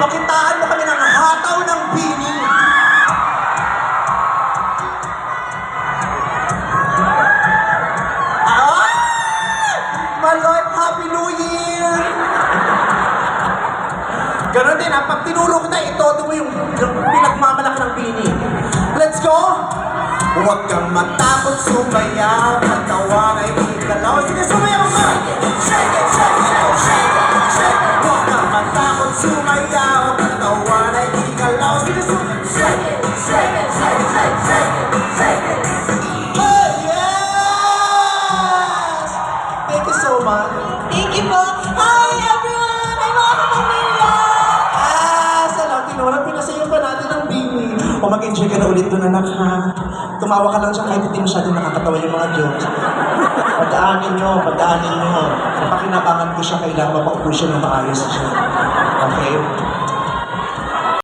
Pakitaan mo kami ng hataw ng bini. My Lord, Happy New Year! Ganon din ha, pag tinulong kita, itodo mo yung pinagmamalaki ng bini. Let's go! Huwag kang matakot sumayaw, katawan ay igalaw. Sige, sumayaw ka! Shake it, shake it, shake it, shake it. Huwag kang matakot sumayaw, katawan ay igalaw. Sige, sumayaw! Shake it, shake it, shake it, shake it, shake it, shake it. Oh, yes! Thank you so much. Thank you po. Hi everyone! Ay mga kapamilya! Salamat. Tinurang pinasayo pa natin ang bini. O mag-enjoy ka na ulit doon, anak, ha? Tumawa ka lang siya kahit hindi masyadong nakakatawa yung mga jokes. Pagdaanin nyo, pagdaanin nyo. Napakinabangan ko siya, kailangan mapaupo siya na maayos siya. Okay?